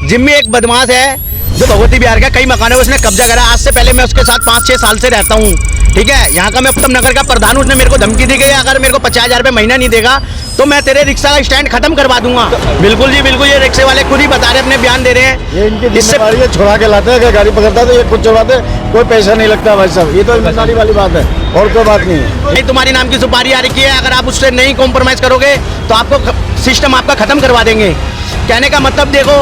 जिम्मी एक बदमाश है जो भगवती बिहार का कई मकानों में उसने कब्जा करा। आज से पहले मैं उसके साथ 5-6 साल से रहता हूँ, ठीक है। यहाँ का मैं उत्तम नगर का प्रधान हूँ। उसने मेरे को धमकी दी गई, अगर मेरे को 50,000 रुपये महीना नहीं देगा तो मैं तेरे रिक्शा का स्टैंड खत्म करवा दूंगा। बिल्कुल जी बिल्कुल, ये रिक्शे वाले खुद ही बता रहे, अपने बयान दे रहे हैं। ये इनकी जिम्मेदारी है, छुड़ा के लाते हैं। अगर गाड़ी पकड़ता है तो ये खुद छुड़वाते, कोई पैसा नहीं लगता भाई साहब। ये तो ईमानदारी वाली बात है और कोई बात नहीं है। नहीं, तुम्हारी नाम की सुपारी आ रखी है, अगर आप उससे नहीं कॉम्प्रोमाइज करोगे तो आपको सिस्टम आपका खत्म करवा देंगे। कहने का मतलब देखो,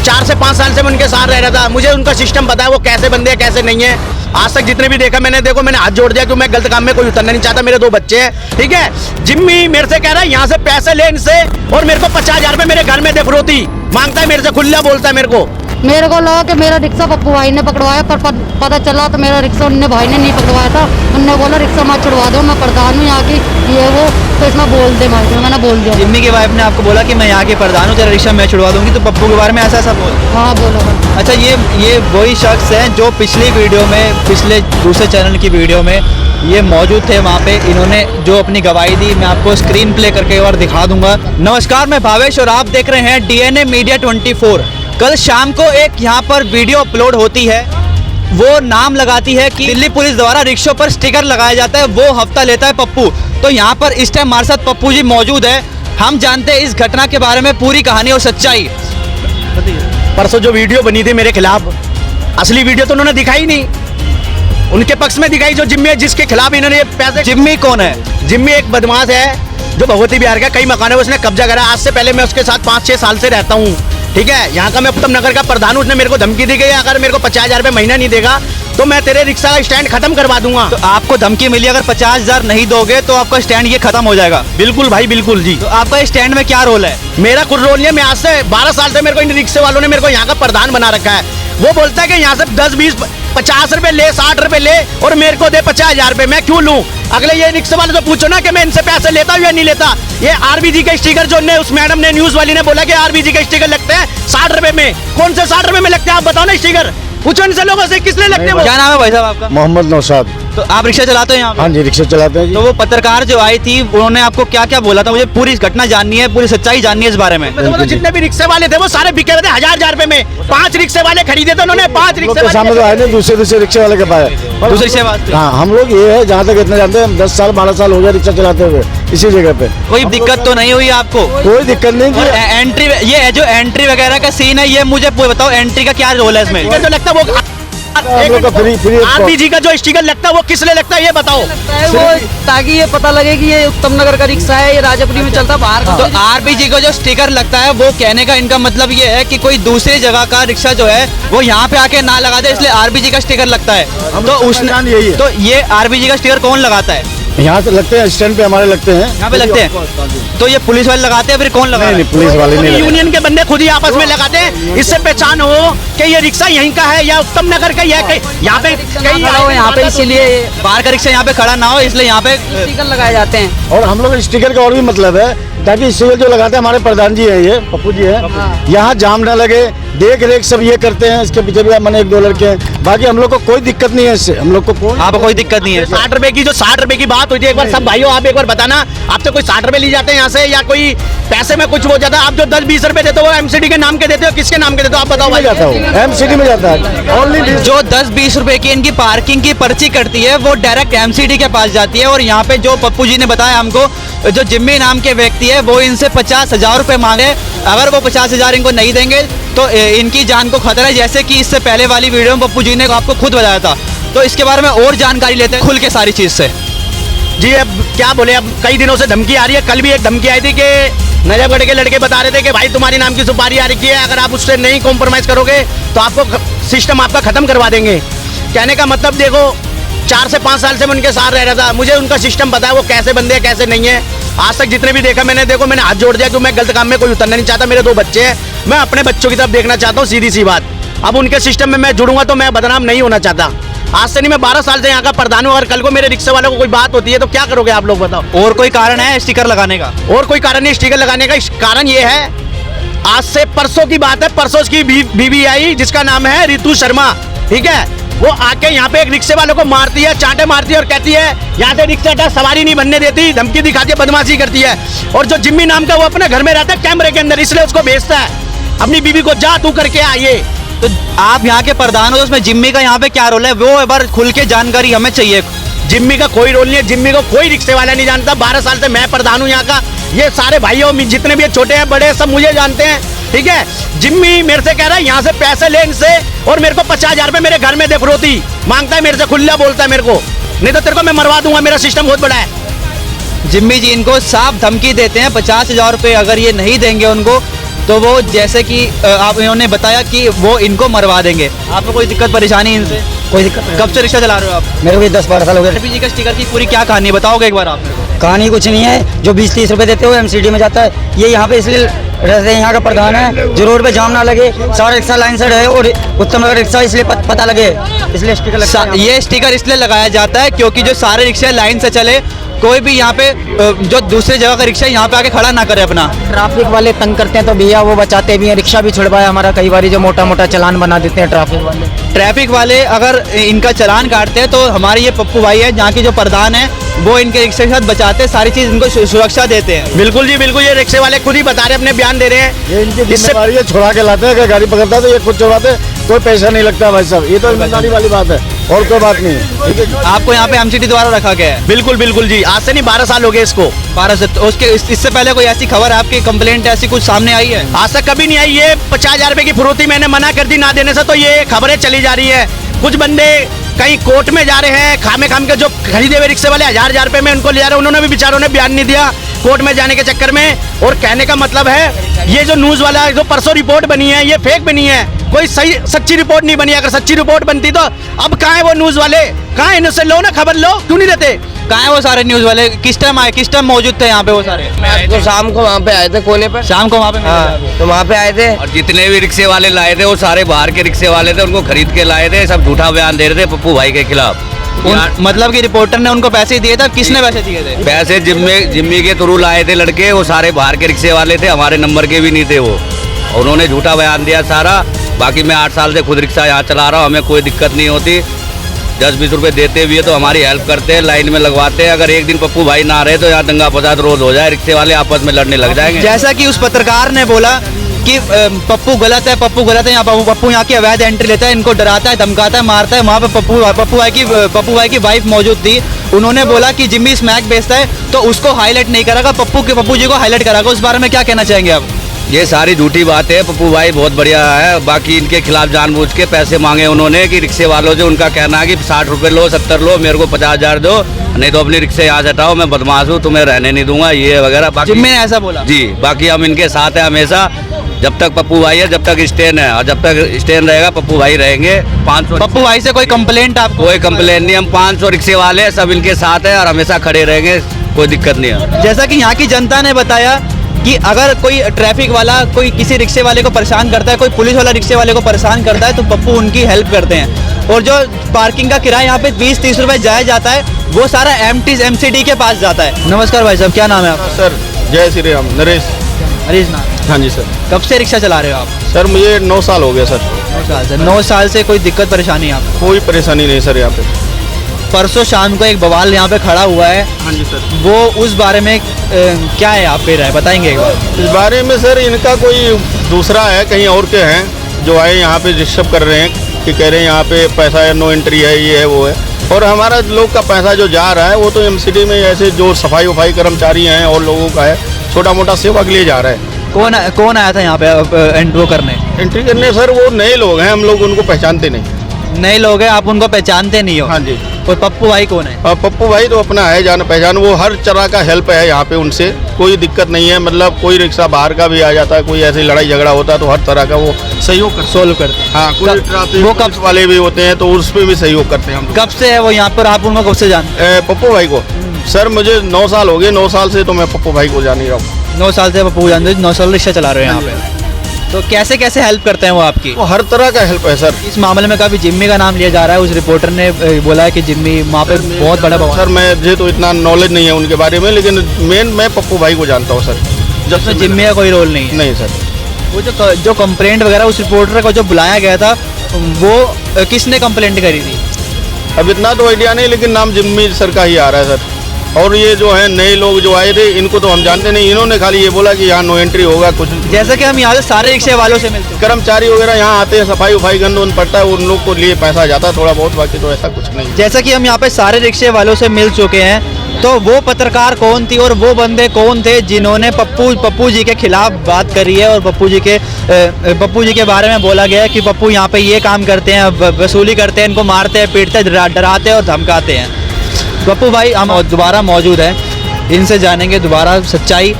4 से 5 साल से मैं उनके साथ रह रहा था, मुझे उनका सिस्टम पता है, वो कैसे बंदे हैं कैसे नहीं है। आज तक जितने भी देखा मैंने, देखो मैंने हाथ जोड़ दिया कि मैं गलत काम में कोई उतरना नहीं चाहता। मेरे 2 बच्चे हैं, ठीक है। जिम्मी मेरे से कह रहा है यहाँ से पैसे ले इनसे, और मेरे को 50,000 रुपये मेरे घर में दे फिरौती मांगता है मेरे से, खुला बोलता है मेरे को लगा कि मेरा रिक्शा पप्पू भाई ने पकड़वाया, पर पता चला तो मेरा रिक्शा उनने भाई ने नहीं पकड़वाया था। उनने बोला रिक्शा मत छुड़वा दो, मैं प्रधान हूँ यहाँ की, ये वो, तो इसमें बोल दे भाई, मैंने बोल दिया। जिम्मी की वाइफ ने आपको बोला कि मैं यहाँ के प्रधान हूँ, तेरा रिक्शा मैं छुड़वा दूंगी, तो पप्पू के बारे में ऐसा बोल? हाँ बोलो। अच्छा, ये वही शख्स हैं जो पिछली वीडियो में, पिछले दूसरे चैनल की वीडियो में ये मौजूद थे। वहाँ पे इन्होंने जो अपनी गवाही दी, मैं आपको स्क्रीन प्ले करके एक बार दिखा दूंगा। नमस्कार, मैं भावेश और आप देख रहे हैं DNA मीडिया 24। कल शाम को एक यहाँ पर वीडियो अपलोड होती है, वो नाम लगाती है कि दिल्ली पुलिस द्वारा रिक्शों पर स्टिकर लगाया जाता है, वो हफ्ता लेता है पप्पू। तो यहाँ पर इस टाइम हमारे साथ पप्पू जी मौजूद है। हम जानते हैं इस घटना के बारे में पूरी कहानी और सच्चाई। परसों जो वीडियो बनी थी मेरे खिलाफ, असली वीडियो तो उन्होंने दिखाई नहीं, उनके पक्ष में दिखाई जो जिम्मी है, जिसके खिलाफ इन्होंने पैसे। जिम्मी कौन है? जिम्मी एक बदमाश है जो भगवती बिहार का कई मकानों में उसने कब्जा करा। आज से पहले मैं उसके साथ 5-6 साल से रहता हूँ, ठीक है। यहाँ का मैं उत्तम नगर का प्रधान हूँ। उसने मेरे को धमकी दी गई, अगर मेरे को 50,000 रुपये महीना नहीं देगा तो मैं तेरे रिक्शा का स्टैंड खत्म करवा दूंगा। तो आपको धमकी मिली, अगर 50,000 नहीं दोगे तो आपका स्टैंड ये खत्म हो जाएगा? बिल्कुल भाई बिल्कुल जी। तो आपका स्टैंड में क्या रोल है? मेरा कुछ रोल नहीं है। मैं आज से 12 साल से मेरे को इन रिक्शे वालों ने मेरे को यहाँ का प्रधान बना रखा है। वो बोलता है कि यहाँ से 10, 20, 50 रुपए ले, 60 रुपए ले और मेरे को दे 50,000 रुपए। मैं क्यों लूँ? अगले ये रिक्शे वाले से पूछो ना कि मैं इनसे पैसे लेता हूँ या नहीं लेता। ये RBG के स्टिकर जो उस मैडम ने, न्यूज वाली ने बोला कि RBG के स्टिकर लगते हैं 60 रुपए में। कौन से 60 रुपए में लगते हैं आप बताओ ना स्टिकर? पूछो इनसे लोगों से किसने लगते हैं। क्या नाम है भाई साहब आपका? मोहम्मद नौशाद। तो आप रिक्शा चलाते हैं यहाँ पे? हाँ जी, रिक्शा चलाते हैं जी। तो वो पत्रकार जो आई थी उन्होंने आपको क्या क्या बोला था? मुझे पूरी घटना जाननी है, पूरी सच्चाई जाननी है इस बारे में। तो जितने भी रिक्शे वाले थे वो सारे बिके हुए थे 1000 रुपए में। 5 रिक्शे वाले खरीदे थे उन्होंने, 5 रिक्शे के सामने तो आए नहीं, दूसरे रिक्शे वाले के पास। दूसरे रिक्शे वाले? हाँ, हम लोग ये है जहाँ तक इतना जानते हैं, 10 साल 12 साल हो गया रिक्शा चलाते हुए इसी जगह पे। कोई दिक्कत तो नहीं हुई आपको? कोई दिक्कत नहीं और एंट्री, ये जो एंट्री वगैरह का सीन है, ये मुझे बताओ, एंट्री का क्या रोल है इसमें? जो लगता है वो RBG का जो स्टिकर लगता है वो किस लिए लगता है ये बताओ? वो ताकि ये पता लगे कि ये उत्तम नगर का रिक्शा है, ये राजापुरी में चलता बाहर का। तो RBG को जो स्टिकर लगता है, वो कहने का इनका मतलब ये है कि कोई दूसरी जगह का रिक्शा जो है वो यहाँ पे आके ना लगा दे, इसलिए RBG का स्टिकर लगता है। तो उसने यही है। तो ये RBG का स्टिकर कौन लगाता है? यहाँ से लगते हैं, स्टैंड पे हमारे लगते हैं। यहाँ पे लगते हैं? तो ये पुलिस वाले लगाते हैं, फिर कौन लगाता है? नहीं, पुलिस वाले नहीं लगाते। यूनियन के बंदे खुद ही आपस में लगाते हैं। इससे पहचान हो कि ये रिक्शा यहीं का है या उत्तम नगर का ही है। यहाँ पे कहीं यहाँ पे इसीलिए बाहर का रिक्शा यहाँ पे खड़ा ना हो, इसलिए यहाँ पे स्टिकर लगाए जाते हैं। और हम लोग स्टिकर का और भी मतलब है ताकि स्टिकर जो लगाते हैं हमारे प्रधान जी है, ये पप्पू जी है, यहाँ जाम ना लगे, देख रेख सब ये करते हैं। इसके पीछे भी मैंने 1-2 लड़के हैं, बाकी हम लोग को कोई दिक्कत नहीं है इससे। हम लोग को आपको कोई दिक्कत नहीं है? 60 रुपए की, जो 60 रुपए की बात हुई थी, एक बार सब भाइयों आप एक बार बताना, आपसे कोई 60 रुपए ली जाते हैं यहाँ से या कोई पैसे में कुछ हो जाता है? आप जो 10-20 रुपए देते हो वो MCD के नाम के देते हो, किसके नाम के देते हो आप बताओ भाई? जाता हूँ MCD में जाता है ओनली। जो 10-20 रुपए की इनकी पार्किंग की पर्ची कटती है वो डायरेक्ट MCD के पास जाती है। और यहाँ पे जो पप्पू जी ने बताया हमको, जो जिम्मी नाम के व्यक्ति है वो इनसे 50,000 रुपए मांगे। अगर वो 50,000 इनको नहीं देंगे तो इनकी जान को खतरा है, जैसे कि इससे पहले वाली वीडियो में पप्पू जी ने आपको खुद बताया था। तो इसके बारे में और जानकारी लेते हैं खुल के सारी चीज से। जी अब क्या बोले, अब कई दिनों से धमकी आ रही है। कल भी एक धमकी आई थी कि नजफगढ़ के लड़के बता रहे थे कि भाई तुम्हारी नाम की सुपारी आ रखी है, अगर आप उससे नहीं कॉम्प्रोमाइज करोगे तो आपको सिस्टम आपका खत्म करवा देंगे। कहने का मतलब देखो, 4 से 5 साल से मैं उनके साथ रह रहा था, मुझे उनका सिस्टम पता है, वो कैसे बंदे हैं कैसे नहीं है। आज तक जितने भी देखा मैंने, देखो मैंने हाथ जोड़ दिया कि मैं गलत काम में कोई उतरना नहीं चाहता। मेरे 2 बच्चे हैं, मैं अपने बच्चों की तरफ देखना चाहता हूँ, सीधी सी बात। अब उनके सिस्टम में मैं जुड़ूंगा तो मैं बदनाम नहीं होना चाहता। आज से नहीं, मैं 12 साल से यहाँ का प्रधान हूँ। अगर कल को मेरे रिक्शे वालों को कोई बात होती है तो क्या करोगे आप लोग बताओ? और कोई कारण है स्टिकर लगाने का? और कोई कारण नहीं स्टिकर लगाने का। कारण ये है, आज से परसों की बात है, परसों की बीवी आई जिसका नाम है रितु शर्मा, ठीक है। वो आके यहाँ पे एक रिक्शे वालों को मारती है, चांटे मारती है और कहती है यहाँ से रिक्शा का सवारी नहीं बनने देती, धमकी दिखाती है, बदमाशी करती है। और जो जिम्मी नाम का वो अपने घर में रहता है कैमरे के अंदर, इसलिए उसको भेजता है। अपनी बीवी को जा तू करके आइए। तो आप यहाँ के प्रधान हो तो उसमें जिम्मी का यहाँ पे क्या रोल है, वो एक बार खुल के जानकारी हमें चाहिए। जिम्मी का कोई रोल नहीं है, जिम्मी को कोई रिक्शे वाला नहीं जानता। 12 साल से मैं प्रधान हूँ यहाँ का। ये सारे भाइयों जितने भी छोटे हैं बड़े सब मुझे जानते हैं, ठीक है। जिम्मी मेरे से कह रहा है यहाँ से पैसे ले इनसे, और मेरे को 50,000 रुपये मेरे घर में दे फिरौती मांगता है मेरे से, खुला बोलता है मेरे को, नहीं तो तेरे को मैं मरवा दूंगा, मेरा सिस्टम बहुत बड़ा है। जिम्मी जी इनको साफ धमकी देते हैं 50,000 रुपये अगर ये नहीं देंगे उनको तो वो, जैसे कि आप इन्होंने बताया कि वो इनको मरवा देंगे। आपको कोई दिक्कत परेशानी इनसे? कोई दिक्कत नहीं। कब से रिक्शा चला रहे हो आप? मेरे को 10-12 साल हो गए। आरपीजी का स्टिकर की पूरी क्या कहानी बताओगे एक बार आप मेरे को? कहानी कुछ नहीं है, जो 20-30 रुपए देते हो एमसीडी में जाता है। ये यहाँ पे इसलिए रहते हैं, यहाँ का प्रधान है, जो रोड पे जाम ना लगे, सारा रिक्शा लाइन से रहे, और उत्तम नगर रिक्शा इसलिए पता लगे, इसलिए स्टिकर लगता है। ये स्टिकर इसलिए लगाया जाता है क्योंकि जो सारे रिक्शे लाइन से चले, कोई भी यहाँ पे जो दूसरे जगह का रिक्शा यहाँ पे आके खड़ा ना करे अपना। ट्रैफिक वाले तंग करते हैं तो भैया वो बचाते भी हैं, रिक्शा भी छुड़वाया हमारा कई बार, जो मोटा मोटा चालान बना देते हैं ट्रैफिक वाले। ट्रैफिक वाले अगर इनका चालान काटते हैं तो हमारे ये पप्पू भाई है जहाँ की जो प्रधान है वो इनके रिक्शे के साथ बचाते हैं, सारी चीज इनको सुरक्षा देते हैं। बिल्कुल जी बिल्कुल, ये रिक्शे वाले खुद ही बता रहे हैं, अपने बयान दे रहे हैं। ये इनकी जिम्मेदारी है, छुड़ा के लाते हैं, अगर गाड़ी पकड़ता है तो ये खुद छुड़वाते हैं, कोई पैसा नहीं लगता भाई साहब, ये तो ईमानदारी वाली बात है और कोई बात नहीं है, ठीक है। आपको यहाँ पे एमसीडी द्वारा रखा गया है? बिल्कुल बिल्कुल जी, आज से नहीं 12 साल हो गए इसको। 12 से तो उसके इससे पहले कोई ऐसी खबर आपकी कंप्लेंट ऐसी कुछ सामने आई है? आज तक कभी नहीं आई। ये 50,000 रुपए की फिरौती मैंने मना कर दी ना देने से, तो ये खबरें चली जा रही है। कुछ बंदे कहीं कोर्ट में जा रहे हैं, खामे खाम के जो खरीदे हुए रिक्शे वाले 1000 रुपए में उनको ले जा रहे हैं, उन्होंने भी बेचारों ने बयान नहीं दिया कोर्ट में जाने के चक्कर में। और कहने का मतलब है ये जो न्यूज वाला जो परसों रिपोर्ट बनी है ये फेक बनी है, कोई सही सच्ची रिपोर्ट नहीं बनी। अगर सच्ची रिपोर्ट बनती तो अब कहाँ है वो न्यूज वाले, कहाँ है? इनसे लो ना खबर, लो, क्यों नहीं लेते? कहाँ है वो सारे न्यूज वाले? किस टाइम आए, किस टाइम मौजूद थे यहाँ पे वो सारे? तो शाम को वहाँ पे आए थे कोने पर, शाम को वहाँ पे मिले थे। तो वहाँ पे आए थे। और जितने भी रिक्शे वाले लाए थे वो सारे बाहर के रिक्शे वाले थे, उनको खरीद के लाए थे, सब झूठा बयान दे रहे थे पप्पू भाई के खिलाफ। मतलब कि रिपोर्टर ने उनको पैसे दिए थे? किसने पैसे दिए थे? पैसे जिम्मी के थ्रू लाए थे लड़के, वो सारे बाहर के रिक्शे वाले थे, हमारे नंबर के भी नहीं थे वो, और उन्होंने झूठा बयान दिया सारा। बाकी मैं 8 साल से खुद रिक्शा यहाँ चला रहा हूँ, हमें कोई दिक्कत नहीं होती। 10-20 रुपए देते भी है तो हमारी हेल्प करते हैं, लाइन में लगवाते हैं। अगर एक दिन पप्पू भाई ना रहे तो यहाँ दंगा फसाद रोज हो जाए, रिक्शे वाले आपस में लड़ने लग जाएंगे। जैसा कि उस पत्रकार ने बोला कि पप्पू गलत है, पप्पू गलत है, यहाँ पप्पू यहाँ की अवैध एंट्री लेता है, इनको डराता है, धमकाता है, मारता है। वहाँ पे पप्पू भाई की वाइफ मौजूद थी, उन्होंने बोला कि जिम्मी स्मैक बेचता है, तो उसको हाईलाइट नहीं करेगा, पप्पू जी को हाईलाइट करागा। उस बारे में क्या कहना चाहेंगे आप? ये सारी झूठी बात है, पप्पू भाई बहुत बढ़िया है। बाकी इनके खिलाफ जानबूझ के पैसे मांगे उन्होंने कि रिक्शे वालों से, उनका कहना है कि 60 रुपए लो, 70 लो, मेरे को 50,000 दो, नहीं तो अपनी रिक्शे यहाँ से हटाओ, मैं बदमाश हूँ, तुम्हें रहने नहीं दूंगा, ये वगैरह। बाकी जिम्मी ने ऐसा बोला? जी, बाकी हम इनके साथ हैं हमेशा, जब तक पप्पू भाई है, जब तक स्टैंड है, और जब तक स्टैंड रहेगा पप्पू भाई रहेंगे। 500 पप्पू भाई से कोई कंप्लेंट आपको? कोई कंप्लेन नहीं, हम 500 रिक्शे वाले हैं, सब इनके साथ हैं और हमेशा खड़े रहेंगे, कोई दिक्कत नहीं है। जैसा कि यहाँ की जनता ने बताया कि अगर कोई ट्रैफिक वाला कोई किसी रिक्शे वाले को परेशान करता है, कोई पुलिस वाला रिक्शे वाले को परेशान करता है, तो पप्पू उनकी हेल्प करते हैं। और जो पार्किंग का किराया यहाँ पे 20-30 रुपए जाया जाता है, वो सारा एमसीडी के पास जाता है। नमस्कार भाई साहब, क्या नाम है आपका? सर जय श्री राम, नरेश। हरीश नाम? हाँ जी सर। कब से रिक्शा चला रहे हो आप? सर मुझे 9 साल हो गया सर। 9 साल से? 9 साल से कोई दिक्कत परेशानी आपको? कोई परेशानी नहीं सर यहाँ पे। परसों शाम को एक बवाल यहाँ पे खड़ा हुआ है, हाँ जी सर। वो उस बारे में क्या है आप पे राय बताएंगे एक बार? इस बारे में सर इनका कोई दूसरा है, कहीं और के हैं जो आए यहाँ पे डिस्टर्ब कर रहे हैं कि कह रहे हैं यहाँ पे पैसा है, नो एंट्री है, ये है वो है। और हमारा लोग का पैसा जो जा रहा है वो तो एमसीडी में ऐसे जो सफाई वफाई कर्मचारी हैं और लोगों का है, छोटा मोटा सेवा के लिए जा रहा है। कौन आया था यहाँ पे एंट्री करने? एंट्री करने सर वो नए लोग हैं, हम लोग उनको पहचानते नहीं। नए लोग हैं, आप उनको पहचानते नहीं हो? हाँ जी। और पप्पू भाई कौन है? पप्पू भाई तो अपना है, जान पहचान, वो हर तरह का हेल्प है यहाँ पे, उनसे कोई दिक्कत नहीं है। मतलब कोई रिक्शा बाहर का भी आ जाता है, कोई ऐसी लड़ाई झगड़ा होता है तो हर तरह का वो सहयोग कर सोल्व करते हैं। हाँ, कोई ट्रैफिक वो पुलिस वाले भी होते हैं तो उस पर भी सहयोग करते हैं हम। कब से है वो यहाँ पर, आप उनको कब से जानते? पप्पू भाई को सर मुझे 9 साल हो गए, 9 साल से तो मैं पप्पू भाई को जान ही रहा हूँ। 9 साल से पप्पू जानते? 9 साल रिक्शा चला रहे हो यहाँ पे, तो कैसे कैसे हेल्प करते हैं वो आपकी? वो हर तरह का हेल्प है सर। इस मामले में काफी जिम्मी का नाम लिया जा रहा है, उस रिपोर्टर ने बोला है कि जिम्मी वहाँ पे बहुत बड़ा बवाल। सर मुझे तो इतना नॉलेज नहीं है उनके बारे में, लेकिन मैं पप्पू भाई को जानता हूँ सर। जब से जिम्मी का कोई रोल नहीं है? नहीं सर। वो जो कंप्लेंट वगैरह उस रिपोर्टर को जो बुलाया गया था, वो किसने कंप्लेंट करी थी? अब इतना तो आइडिया नहीं, लेकिन नाम जिम्मी सर का ही आ रहा है सर। और ये जो है नए लोग जो आए थे इनको तो हम जानते नहीं, इन्होंने खाली ये बोला कि यहाँ नो एंट्री होगा कुछ। जैसे कि हम यहाँ से सारे रिक्शे वालों से मिलते हैं, कर्मचारी वगैरह यहाँ आते हैं, सफाई उफाई गंद उन पड़ता है, उन लोग को लिए पैसा जाता है थोड़ा बहुत, बाकी तो ऐसा कुछ नहीं। जैसा कि हम यहाँ पे सारे रिक्शे वालों से मिल चुके हैं, तो वो पत्रकार कौन थी और वो बंदे कौन थे जिन्होंने पप्पू जी के खिलाफ बात करी है और पप्पू जी के बारे में बोला गया है कि पप्पू यहाँ पे ये काम करते हैं, वसूली करते हैं, इनको मारते हैं, पीटते हैं, डराते हैं और धमकाते हैं। पप्पू भाई हम दोबारा मौजूद हैं, इनसे जानेंगे दोबारा सच्चाई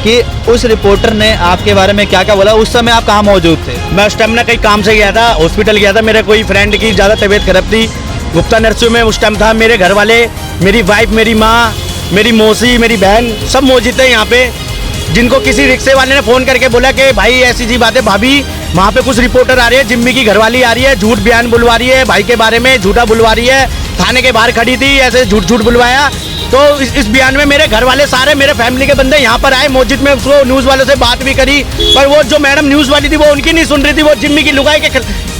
कि उस रिपोर्टर ने आपके बारे में क्या क्या बोला। उस समय आप कहाँ मौजूद थे? मैं उस टाइम ना कहीं काम से गया था, हॉस्पिटल गया था, मेरे कोई फ्रेंड की ज़्यादा तबीयत खराब थी, गुप्ता नर्सिंग में उस टाइम था। मेरे घर वाले, मेरी वाइफ, मेरी माँ, मेरी मौसी, मेरी बहन सब मौजूद थे यहाँ पे, जिनको किसी रिक्शे वाले ने फ़ोन करके बोला कि भाई ऐसी जी बात है भाभी, वहाँ पे कुछ रिपोर्टर आ रही है, जिम्मी की घरवाली आ रही है, झूठ बयान बुलवा रही है, भाई के बारे में झूठा बुलवा रही है, थाने के बाहर खड़ी थी, ऐसे झूठ बुलवाया। तो इस बयान में मेरे घर वाले सारे, मेरे फैमिली के बंदे यहाँ पर आए, मस्जिद में उसको न्यूज़ वालों से बात भी करी, पर वो जो मैडम न्यूज़ वाली थी वो उनकी नहीं सुन रही थी, वो जिम्मी की लुगाई के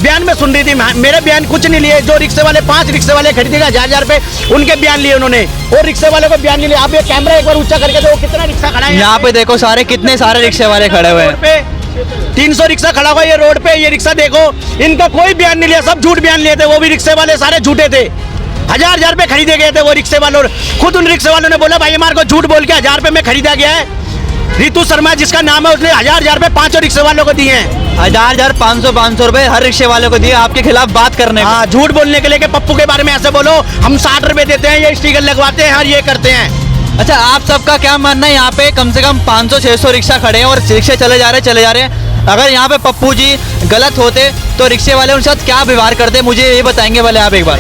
बयान में सुन रही थी। मेरे बयान कुछ नहीं लिए, जो रिक्शे वाले 5 रिक्शे वाले खरीदेगा 1000 पे, उनके बयान लिए उन्होंने, और रिक्शे वाले को बयान नहीं लिया। आप ये कैमरा एक बार ऊंचा करके दो, कितना रिक्शा खड़ा है यहाँ पे देखो सारे, कितने सारे रिक्शे वाले खड़े हुए हैं। 300 रिक्शा खड़ा हुआ ये रोड पे, ये रिक्शा देखो, इनका कोई बयान नहीं लिया, सब झूठ बयान लिए थे, वो भी रिक्शे वाले सारे झूठे थे। 1000 पे खरीदे गए थे वो रिक्शे वालों, खुद उन रिक्शे वालों ने बोला भाई हमारे को झूठ बोल के 1000 पे में खरीदा गया है। रितु शर्मा जिसका नाम है, उसने 1000 पे 5 रिक्शे वालों को दिए हैं, 1000 500 रुपए हर रिक्शे वाले को दिए आपके खिलाफ बात करने को। हाँ, झूठ बोलने के लिए कि पप्पू के बारे में ऐसे बोलो, हम 60 रुपए देते हैं, ये स्टिकर लगवाते हैं, हर ये करते हैं। अच्छा, आप सबका क्या मानना है? यहाँ पे कम से कम 500-600 रिक्शा खड़े हैं और रिक्शे चले जा रहे हैं। अगर यहाँ पे पप्पू जी गलत होते तो रिक्शे वाले उनके साथ क्या व्यवहार करते, मुझे ये बताएंगे वाले आप एक बार?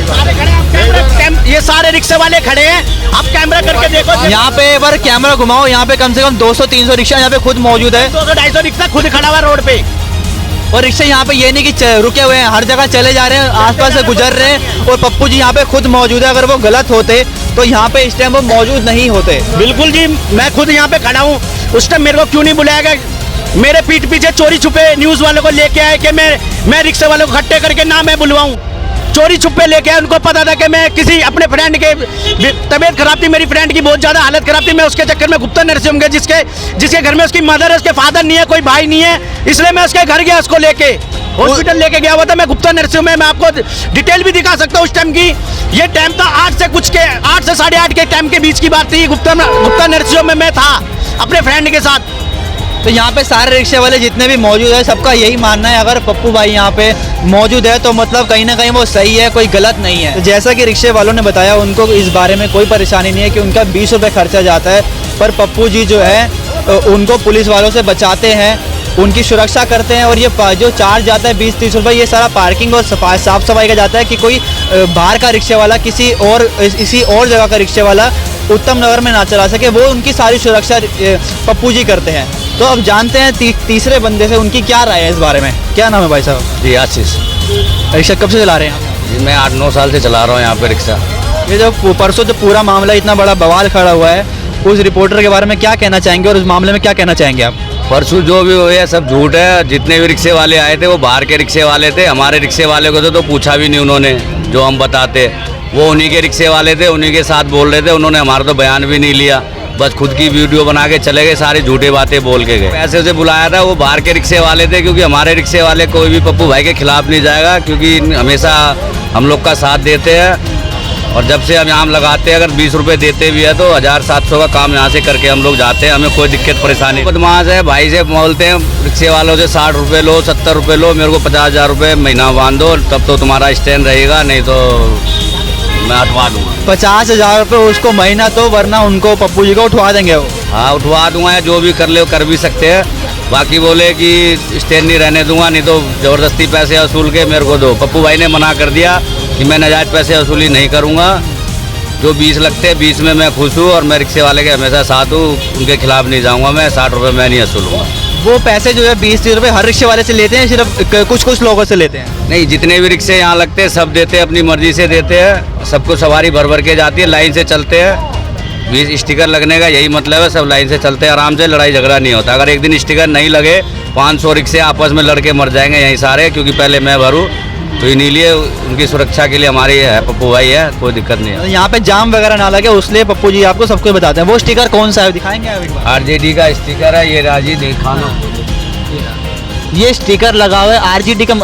ये सारे रिक्शे वाले खड़े हैं, आप कैमरा करके देखो। यहाँ पे एक बार कैमरा घुमाओ, यहाँ पे कम से कम 200-300 रिक्शा यहाँ पे खुद मौजूद है, 200-250 रिक्शा खुद खड़ा हुआ रोड पे, और रिक्शे यहाँ पे ये नहीं कि रुके हुए हैं, हर जगह चले जा रहे हैं, आसपास से गुजर रहे हैं, और पप्पू जी यहाँ पे खुद मौजूद है। अगर वो गलत होते तो यहाँ पे इस टाइम वो मौजूद नहीं होते। बिल्कुल जी, मैं खुद यहाँ पे खड़ा हूँ, उस टाइम मेरे को क्यों नहीं बुलाया गया? मेरे पीठ पीछे चोरी छुपे न्यूज़ वालों को लेके आए कि मैं रिक्शे वालों को इकट्ठे करके ना मैं बुलवाऊं, चोरी छुपे लेके आए। उनको पता था कि मैं किसी अपने फ्रेंड के तबीयत खराब थी, मेरी फ्रेंड की बहुत ज़्यादा हालत खराब थी, मैं उसके चक्कर में गुप्ता नर्सिंग होंगे, जिसके घर में उसकी मदर है, उसके फादर नहीं है, कोई भाई नहीं है, इसलिए मैं उसके घर गया, उसको लेके हॉस्पिटल लेके गया हुआ था मैं गुप्ता नर्सिंग में। मैं आपको डिटेल भी दिखा सकता हूँ उस टाइम की। ये टाइम था 8 से 8:30 के टाइम के बीच की बात थी। गुप्ता नर्सिंग में मैं था अपने फ्रेंड के साथ। तो यहाँ पे सारे रिक्शे वाले जितने भी मौजूद है, सबका यही मानना है अगर पप्पू भाई यहाँ पे मौजूद है तो मतलब कहीं ना कहीं वो सही है, कोई गलत नहीं है। तो जैसा कि रिक्शे वालों ने बताया, उनको इस बारे में कोई परेशानी नहीं है कि उनका 20 रुपये खर्चा जाता है, पर पप्पू जी जो है उनको पुलिस वालों से बचाते हैं, उनकी सुरक्षा करते हैं, और ये जो चार्ज जाता है 20-30 रुपये, ये सारा पार्किंग और साफ सफाई का जाता है कि कोई बाहर का रिक्शे वाला किसी और जगह का रिक्शे वाला उत्तम नगर में ना चला सके, वो उनकी सारी सुरक्षा पप्पू जी करते हैं। तो अब जानते हैं तीसरे बंदे से उनकी क्या राय है इस बारे में। क्या नाम है भाई साहब? जी आशीष। रिक्शा कब से चला रहे हैं आप? जी मैं 8-9 साल से चला रहा हूँ यहाँ पे रिक्शा। ये जो परसों जो पूरा मामला इतना बड़ा बवाल खड़ा हुआ है, उस रिपोर्टर के बारे में क्या कहना चाहेंगे और उस मामले में क्या कहना चाहेंगे आप? परसों जो भी हुआ सब झूठ है। जितने भी रिक्शे वाले आए थे वो बाहर के रिक्शे वाले थे, हमारे रिक्शे वाले को तो पूछा भी नहीं उन्होंने। जो हम बताते वो उन्हीं के रिक्शे वाले थे, उन्हीं के साथ बोल रहे थे, उन्होंने हमारा तो बयान भी नहीं लिया, बस खुद की वीडियो बना के चले गए, सारी झूठी बातें बोल के गए। ऐसे उसे बुलाया था, वो बाहर के रिक्शे वाले थे, क्योंकि हमारे रिक्शे वाले कोई भी पप्पू भाई के खिलाफ नहीं जाएगा, क्योंकि हमेशा हम लोग का साथ देते हैं। और जब से हम यहाँ लगाते हैं, अगर 20 रुपये देते भी है तो 1700 का काम यहाँ से करके हम लोग जाते हैं, हमें कोई दिक्कत परेशानी। बदमाश है, भाई से बोलते हैं रिक्शे वालों से 60 रुपये लो, 70 रुपये लो, मेरे को 50,000 रुपये महीना बांध दो, तब तो तुम्हारा स्टैंड रहेगा, नहीं तो मैं हटवा दूंगा। 50,000 रुपये उसको महीना, तो वरना उनको पप्पू जी को उठवा देंगे वो। हाँ उठवा दूंगा, या जो भी कर ले कर भी सकते हैं। बाकी बोले कि स्टैंड नहीं रहने दूंगा, नहीं तो ज़बरदस्ती पैसे वसूल के मेरे को दो। पप्पू भाई ने मना कर दिया कि मैं नाजायज़ पैसे वसूली नहीं करूंगा, जो 20 लगते हैं 20 में मैं खुश हूँ, और मैं रिक्शे वाले के हमेशा साथ हूँ, उनके खिलाफ नहीं जाऊँगा, मैं 60 रुपये मैं नहीं वसूलूँगा। वो पैसे जो है 20-30 रुपये हर रिक्शे वाले से लेते हैं, सिर्फ कुछ लोगों से लेते हैं? नहीं, जितने भी रिक्शे यहाँ लगते हैं सब देते हैं, अपनी मर्जी से देते हैं, सबको सवारी भर भर के जाती है, लाइन से चलते हैं। 20 स्टिकर लगने का यही मतलब है, सब लाइन से चलते हैं, आराम से, लड़ाई झगड़ा नहीं होता। अगर एक दिन स्टिकर नहीं लगे, 500 रिक्शे आपस में लड़के मर जाएंगे यहीं सारे, क्योंकि पहले मैं भरूँ, तो इन्हीं लिए उनकी सुरक्षा के लिए हमारे है पप्पू भाई है, कोई दिक्कत नहीं है। यहाँ पे जाम वगैरह ना लगे उसलिए पप्पू जी आपको सब कुछ बताते हैं। वो स्टिकर कौन सा है दिखाएंगे आप एक बार? आरजेडी का स्टिकर है ये, राजी दिखाना। ये स्टिकर लगा हुआ है आरजीडी का,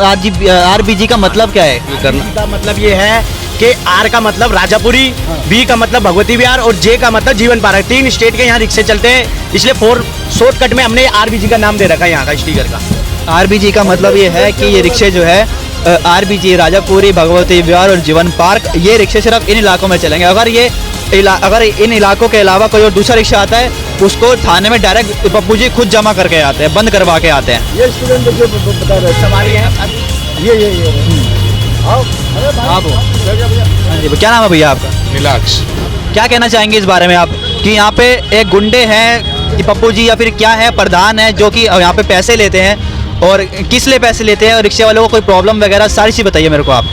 आरबीजी का मतलब क्या है? ये करना का मतलब ये है कि आर का मतलब राजापुरी, बी का मतलब भगवती विहार और जे का मतलब जीवन पार्क। 3 स्टेट के यहाँ रिक्शे चलते हैं, इसलिए 4 शॉर्टकट में हमने आरबीजी का नाम दे रखा है यहाँ का स्टिकर का। आरबीजी का मतलब ये है कि ये रिक्शे जो है आरबीजी, राजापुरी, भगवती विहार और जीवन पार्क, ये रिक्शे सिर्फ इन इलाकों में चलेंगे। अगर इन इलाकों के अलावा कोई और दूसरा रिक्शा आता है उसको थाने में डायरेक्ट पप्पू जी खुद जमा करके आते हैं, बंद करवा के आते हैं। ये स्टूडेंट जो बता रहे हैं सवारी है ये आओ, अरे भाई, आप हो? हाँ जी, क्या नाम है भैया आपका? नीलाक्ष। क्या कहना चाहेंगे इस बारे में आप कि यहाँ पे एक गुंडे हैं पप्पू जी या फिर क्या है, प्रधान है जो कि यहाँ पे पैसे लेते हैं, और किस लिए पैसे लेते हैं और रिक्शे वालों को कोई प्रॉब्लम वगैरह सारी चीज़ बताइए मेरे को आप।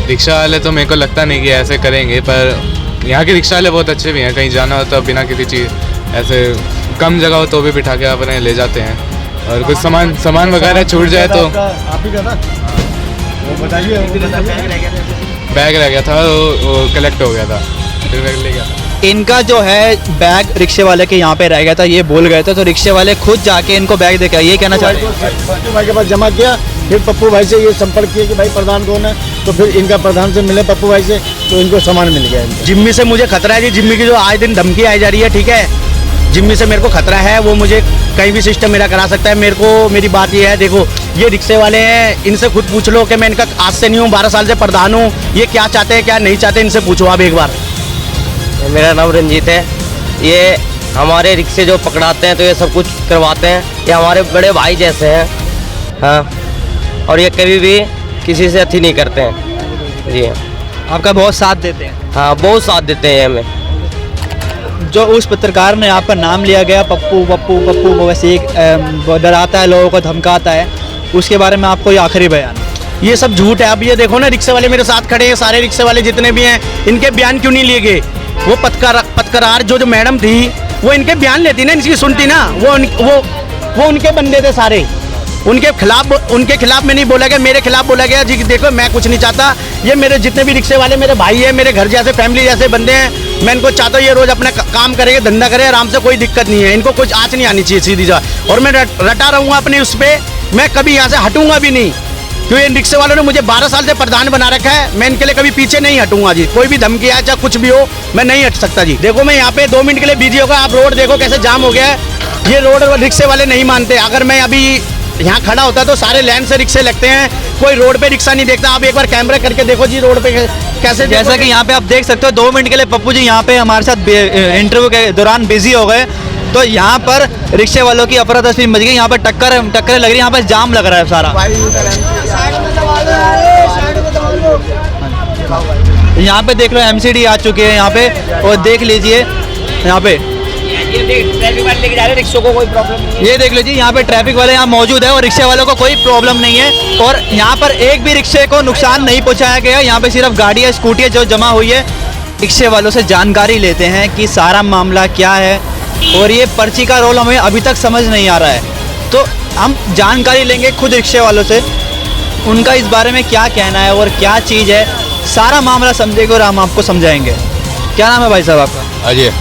रिक्शा वाले तो मेरे को लगता नहीं कि ऐसे करेंगे, पर यहाँ के रिक्शा वाले बहुत अच्छे भी हैं। कहीं जाना हो तो बिना किसी चीज़ ऐसे कम जगह हो तो भी बिठा के अपने ले जाते हैं, और कुछ सामान वगैरह छूट जाए तो आप ही का ना, वो बताइए बैग रह गया था, वो कलेक्ट हो गया था, फिर बैग ले गया। इनका जो है बैग रिक्शे वाले के यहाँ पे रह गया था, ये बोल गए थे, तो रिक्शे वाले खुद जाके इनको बैग देके ये कहना चाहते हैं। पप्पू भाई के पास जमा किया, फिर पप्पू भाई से ये संपर्क किया कि भाई प्रधान कौन है, तो फिर इनका प्रधान से मिले पप्पू भाई से, तो इनको सामान मिल गया इनको। जिम्मी से मुझे खतरा है जी, जिम्मी की जो आए दिन धमकी आई जा रही है, ठीक है, जिम्मी से मेरे को खतरा है, वो मुझे कहीं भी सिस्टम मेरा करा सकता है। मेरे को मेरी बात ये है, देखो ये रिक्शे वाले हैं, इनसे खुद पूछ लो कि मैं इनका आज से नहीं हूँ, 12 साल से प्रधान हूँ, ये क्या चाहते हैं क्या नहीं चाहते, इनसे पूछो आप एक बार। मेरा नाम रंजीत है। ये हमारे रिक्शे जो पकड़ाते हैं तो ये सब कुछ करवाते हैं, ये हमारे बड़े भाई जैसे हैं। हाँ, और ये कभी भी किसी से अथी नहीं करते हैं जी। आपका बहुत साथ देते हैं। हाँ, बहुत साथ देते हैं हमें। जो उस पत्रकार ने आपका नाम लिया गया पप्पू पप्पू पप्पू, वैसे एक डराता है लोगों को, धमकाता है, उसके बारे में आपको ये आखिरी बयान? ये सब झूठ है। अब ये देखो ना, रिक्शे वाले मेरे साथ खड़े हैं, सारे रिक्शे वाले जितने भी हैं, इनके बयान क्यों नहीं लिए गए? वो पत्रकार जो मैडम थी वो इनके बयान लेती ना, इनकी सुनती ना, वो उनके बंदे थे सारे, उनके खिलाफ में नहीं बोला गया, मेरे खिलाफ बोला गया जी। देखो मैं कुछ नहीं चाहता, ये मेरे जितने भी रिक्शे वाले मेरे भाई हैं, मेरे घर जैसे फैमिली जैसे बंदे हैं, मैं इनको चाहता हूँ ये रोज अपना काम करेंगे, धंधा करे आराम से, कोई दिक्कत नहीं है, इनको कुछ आँच नहीं आनी चाहिए सीधी जा। और मैं रटा रहूँगा अपने उस पर, मैं कभी यहाँ से हटूंगा भी नहीं, क्योंकि इन रिक्शे वालों ने मुझे 12 साल से प्रधान बना रखा है। मैं इनके लिए कभी पीछे नहीं हटूंगा जी, कोई भी धमकी आए चाहे कुछ भी हो, मैं नहीं हट सकता जी। देखो मैं यहाँ पे 2 मिनट के लिए बिजी होगा, आप रोड देखो कैसे जाम हो गया है। ये रोड रिक्शे वाले नहीं मानते, अगर मैं अभी यहाँ खड़ा होता तो सारे लाइन से रिक्शे लगते हैं, कोई रोड पे रिक्शा नहीं देखता। आप एक बार कैमरा करके देखो जी रोड पे कैसे, जैसा कि यहाँ पे आप देख सकते हो 2 मिनट के लिए पप्पू जी यहाँ पे हमारे साथ इंटरव्यू के दौरान बिजी हो गए, तो यहाँ पर रिक्शे वालों की अफरा तफरी मच गई, यहाँ पर टक्कर लग रही है, यहाँ पर जाम लग रहा है सारा। यहाँ पे देख लो एमसीडी आ चुके हैं यहाँ पे, और देख लीजिए यहाँ पे ट्रैफिक वाले लेके जा रहे हैं रिक्शों को, कोई प्रॉब्लम नहीं। ये देख लीजिए यहाँ पे ट्रैफिक वाले यहाँ मौजूद है और रिक्शे वालों को कोई प्रॉब्लम नहीं है, और यहाँ पर एक भी रिक्शे को नुकसान नहीं पहुँचाया गया। यहाँ पे सिर्फ गाड़ियाँ स्कूटियाँ जो जमा हुई है, रिक्शे वालों से जानकारी लेते हैं कि सारा मामला क्या है, और ये पर्ची का रोल हमें अभी तक समझ नहीं आ रहा है, तो हम जानकारी लेंगे खुद रिक्शे वालों से, उनका इस बारे में क्या कहना है और क्या चीज़ है, सारा मामला समझेंगे और हम आपको समझाएंगे। क्या नाम है भाई साहब आपका? अजय।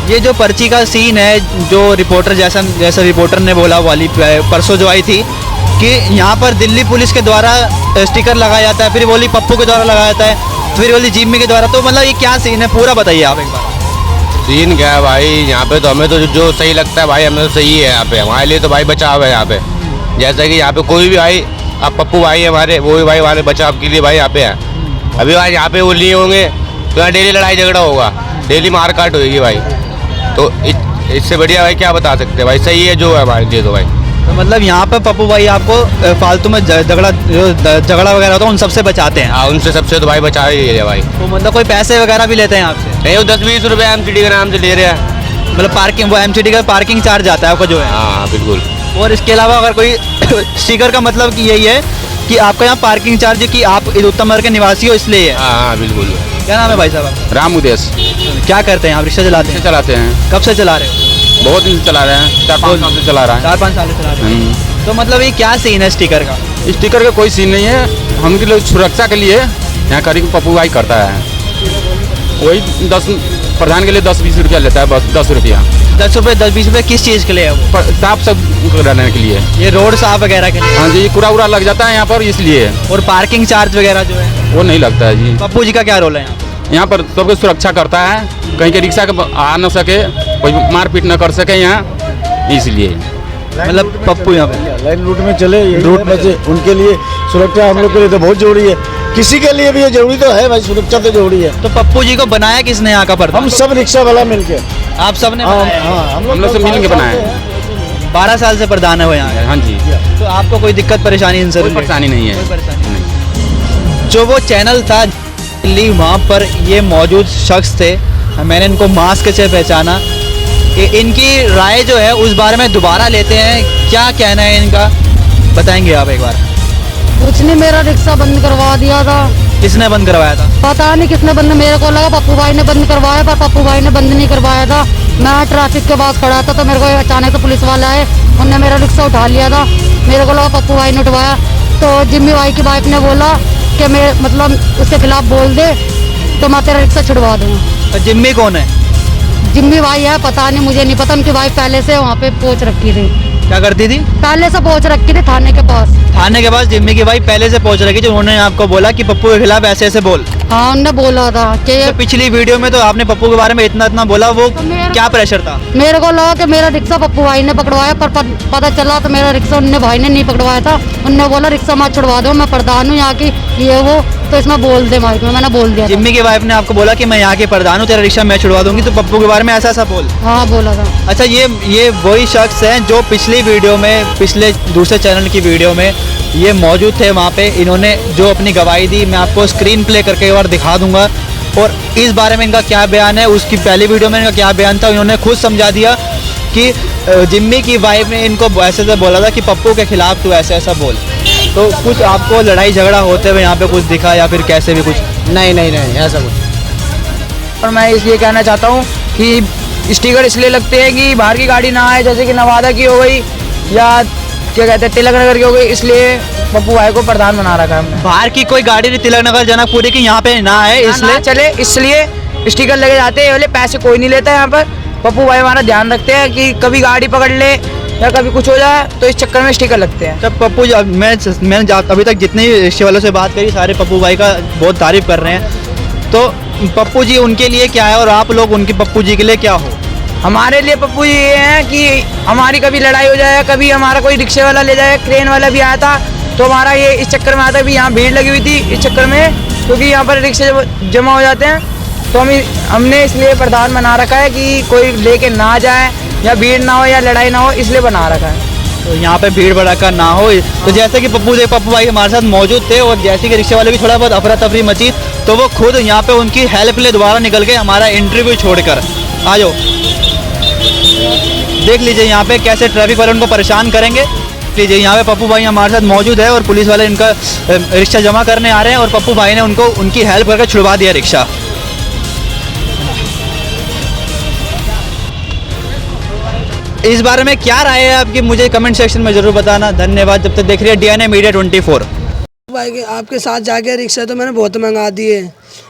ये जो पर्ची का सीन है, जो रिपोर्टर जैसा रिपोर्टर ने बोला वाली परसों जो आई थी कि यहाँ पर दिल्ली पुलिस के द्वारा स्टिकर लगाया जाता है, फिर बोली पप्पू के द्वारा लगाया जाता है, फिर बोली जिम्मी के द्वारा, तो मतलब ये क्या सीन है पूरा बताइए आप एक बार। सीन क्या है भाई, यहाँ पे तो हमें तो जो सही लगता है भाई, हमें तो सही है यहाँ पे, हमारे लिए तो भाई बचाव है यहाँ पे। जैसा कि यहाँ पे कोई भी भाई, अब पप्पू भाई हमारे, वो भी भाई हमारे बचाव के लिए भाई यहाँ पे है। अभी भाई यहाँ पे वो लिए होंगे तो यहाँ डेली लड़ाई झगड़ा होगा, डेली मार काट होगी भाई, तो इससे बढ़िया भाई क्या बता सकते हैं भाई, सही है जो है हमारे लिए तो भाई। तो मतलब यहाँ पर पप्पू भाई आपको फालतू में झगड़ा वगैरह होता है उन सबसे बचाते हैं? हाँ, उनसे सबसे तो भाई बचा ही है भाई। तो मतलब कोई पैसे वगैरह भी लेते हैं आपसे? नहीं, वो 10-20 रुपये एमसीडी के नाम से ले रहे हैं, मतलब पार्किंग, वो एमसीडी का पार्किंग चार्ज आता है आपका जो है? हाँ बिल्कुल। और इसके अलावा अगर कोई स्टिकर का मतलब कि यही है कि आपका यहाँ पार्किंग चार्ज कि आप उत्तम नगर के निवासी हो इसलिए है? हाँ बिल्कुल। क्या नाम है भाई साहब आपका? राम उदेश। क्या करते हैं आप? रिक्शा चलाते हैं? हैं, कब से चला रहे हो? बहुत दिन से चला रहे हैं, 4-5 साल से चला रहा है। 4-5 साल से चला रहे हैं। तो मतलब ये क्या सीन है स्टिकर का? स्टिकर का कोई सीन नहीं है, हम के लोग सुरक्षा के लिए यहाँ करीब पप्पू भाई करता है। वही 10 प्रधान के लिए 10-20 रुपया लेता है, बस 10 रुपया। 10 रुपये 10-20 रुपये किस चीज़ के लिए है वो? साफ सब कराने के लिए। ये रोड साफ वगैरह के लिए? हाँ जी, कूड़ा उड़ा लग जाता है यहाँ पर, इसलिए। और पार्किंग चार्ज वगैरह जो है वो नहीं लगता है जी। पप्पू जी का क्या रोल है यहाँ पर सबकी सुरक्षा करता है, कहीं के रिक्शा आ न सके, कोई मारपीट न कर सके यहाँ, इसलिए। मतलब पप्पू यहाँ पे लाइन रूट में चले, रूट में से उनके लिए सुरक्षा हम लोग के लिए तो बहुत जरूरी है। किसी के लिए भी ये जरूरी तो है भाई, सुरक्षा तो जरूरी है। तो पप्पू जी को बनाया किसने यहाँ का प्रधान? हम सब रिक्शा वाला मिलके। आप सब ने? हम लोग सब मिल के बनाए। 12 साल से प्रधान है वो यहाँ? हाँ जी। तो आपको कोई दिक्कत परेशानी इनसे? कोई परेशानी नहीं है। कोई परेशानी नहीं। जो वो चैनल था दिल्ली, वहाँ पर ये मौजूद शख्स थे, मैंने इनको मास्क से पहचाना। इनकी राय जो है उस बारे में दोबारा लेते हैं, क्या कहना है इनका बताएंगे आप एक बार। कुछ नहीं, मेरा रिक्शा बंद करवा दिया था। किसने बंद करवाया था? पता नहीं किसने बंद, मेरे को लगा पप्पू भाई ने बंद करवाया, पर पप्पू भाई ने बंद नहीं करवाया था। मैं ट्रैफिक के पास खड़ा था तो मेरे को अचानक से पुलिस वाला आए, उनने मेरा रिक्शा उठा लिया था। मेरे को लगा पप्पू भाई ने उठवाया, तो जिम्मी भाई की वाइफ ने बोला कि मैं मतलब उसके खिलाफ बोल दे तो मैं तेरा रिक्शा छुड़वा दूँगा। तो जिम्मी कौन है? जिम्मी भाई है, पता नहीं, मुझे नहीं पता। उनकी वाइफ पहले से वहाँ पे पहुँच रखी थी। क्या करती थी? पहले से पहुँच रखी थी थाने के पास। थाने के पास जिम्मी की भाई पहले से पहुंच रखी, जो उन्होंने आपको बोला कि पप्पू के खिलाफ ऐसे ऐसे बोल? हाँ, उनने बोला था कि तो पिछली वीडियो में तो आपने पप्पू के बारे में इतना बोला, वो क्या प्रेशर था? मेरे को लगा कि मेरा रिक्शा पप्पू भाई ने पकड़वाया, पर पता चला तो मेरा रिक्शा उनने भाई ने नहीं पकड़वाया था। उनने बोला रिक्शा मत छुड़वा दो, मैं प्रधान हूँ यहाँ की, ये वो, तो इसमें बोल दे माइक में। मैंने बोल दिया। जिम्मी की वाइफ ने आपको बोला कि मैं यहाँ के प्रधान हूँ, तेरा रिक्शा मैं छुड़वा दूंगी, तो पप्पू के बारे में ऐसा ऐसा बोल? हाँ, बोला था। अच्छा, ये वही शख्स हैं जो पिछली वीडियो में, पिछले दूसरे चैनल की वीडियो में ये मौजूद थे वहाँ पे। इन्होंने जो अपनी गवाही दी, मैं आपको स्क्रीन प्ले करके एक बार दिखा दूंगा, और इस बारे में इनका क्या बयान है, उसकी पहली वीडियो में इनका क्या बयान था, इन्होंने खुद समझा दिया कि जिम्मी की वाइफ ने इनको ऐसे ऐसे बोला था कि पप्पू के खिलाफ तू ऐसा ऐसा बोल। तो कुछ आपको लड़ाई झगड़ा होते हुए यहाँ पे कुछ दिखा या फिर कैसे भी कुछ? नहीं ऐसा कुछ। और मैं इसलिए कहना चाहता हूँ कि स्टिकर इसलिए लगते हैं कि बाहर की गाड़ी ना आए, जैसे कि नवादा की हो गई या क्या कहते हैं तिलक नगर की हो गई, इसलिए पप्पू भाई को प्रधान बना रखा है हमने। बाहर की कोई गाड़ी नहीं, तिलक नगर जनकपुरी की यहाँ पे ना है, इसलिए चले, इसलिए स्टिकर लगे जाते हैं। बोले पैसे कोई नहीं लेता है यहाँ पर, पप्पू भाई हमारा ध्यान रखते हैं कि कभी गाड़ी पकड़ ले या कभी कुछ हो जाए, तो इस चक्कर में स्टिकर लगते हैं। जब पप्पू मैंने अभी तक जितने रिक्शे वालों से बात करी, सारे पप्पू भाई का बहुत तारीफ कर रहे हैं। तो पप्पू जी उनके लिए क्या है और आप लोग उनके पप्पू जी के लिए क्या हो? हमारे लिए पप्पू जी ये हैं कि हमारी कभी लड़ाई हो जाए, कभी हमारा कोई रिक्शे वाला ले जाए, क्रेन वाला भी आया था, तो हमारा ये इस चक्कर में आता है भी यहाँ भीड़ लगी हुई थी इस चक्कर में, क्योंकि यहाँ पर रिक्शे जमा हो जाते हैं, तो हमने इसलिए प्रधान बना रखा है कि कोई लेके ना जाए या भीड़ ना हो या लड़ाई ना हो, इसलिए बना रखा है। तो यहाँ पे भीड़ भड़का ना हो। तो जैसे कि पप्पू भाई हमारे साथ मौजूद थे, और जैसे कि रिक्शे वाले भी थोड़ा बहुत अफरा तफरी मची, तो वो खुद यहाँ पे उनकी हेल्प ले दोबारा निकल के हमारा इंटरव्यू छोड़कर आ जाओ, देख लीजिए यहाँ पे कैसे ट्रैफिक वाले उनको परेशान करेंगे। लीजिए यहाँ पे पप्पू भाई हमारे साथ मौजूद है और पुलिस वाले इनका रिक्शा जमा करने आ रहे हैं, और पप्पू भाई ने उनको उनकी हेल्प करके छुड़वा दिया रिक्शा। इस बारे में क्या राय है आपकी, मुझे कमेंट सेक्शन में जरूर बताना। धन्यवाद। जब तक देख रही है DNA मीडिया 24। भाई आपके साथ जाके रिक्शा तो मैंने बहुत मंगा दिए,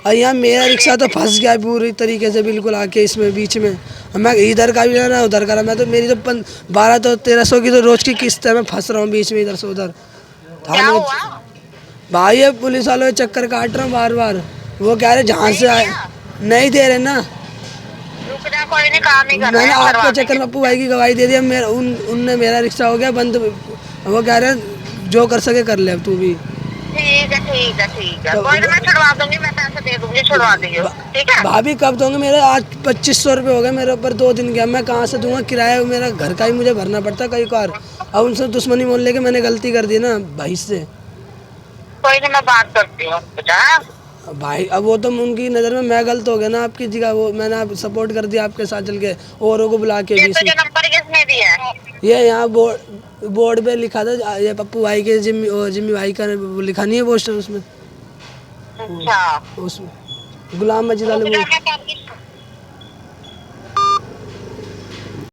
और यहाँ मेरा रिक्शा तो फंस गया पूरी तरीके से, बिल्कुल आके इसमें बीच में। मैं इधर का भी ना उधर का, मैं तो मेरी तो 1200 तो 1300 की तो रोज़ की किस्त है, मैं फंस रहा हूँ बीच में इधर से उधर। भाई ये पुलिस वालों के चक्कर काट रहा हूँ बार बार, वो कह रहे जहाँ से आए नहीं दे रहे ना। मैंने आपके चक्कर में पप्पू भाई की गवाही दे दी, उनने मेरा रिक्शा हो गया बंद, वो कह रहे हैं जो कर सके कर ले अब तू भी। ठीक है कोई ना, मैं छुड़वा दूंगी, मैं पैसे दे दूंगी, छुड़वा दियो। ठीक है भाभी कब दोगे? मेरे आज 2500 रुपये हो गए मेरे ऊपर, 2 दिन गया, मैं कहाँ से दूंगा? किराया मेरा घर का ही मुझे भरना पड़ता कई बार। अब उनसे दुश्मनी मोल लेके मैंने गलती कर दी ना भाई से। कोई ना, मैं बात करती हूँ भाई। अब वो तो उनकी नज़र में मैं गलत हो गया ना आपकी जगह, वो मैंने आप सपोर्ट कर दिया आपके साथ चल के, औरों को बुला के भी। नंबर किसने दिया है? ये यहाँ बोर्ड पे लिखा था, ये पप्पू भाई के जिम्मी भाई का लिखा नहीं है पोस्टर उसमें। अच्छा। उसमें गुलाम मजीद वाले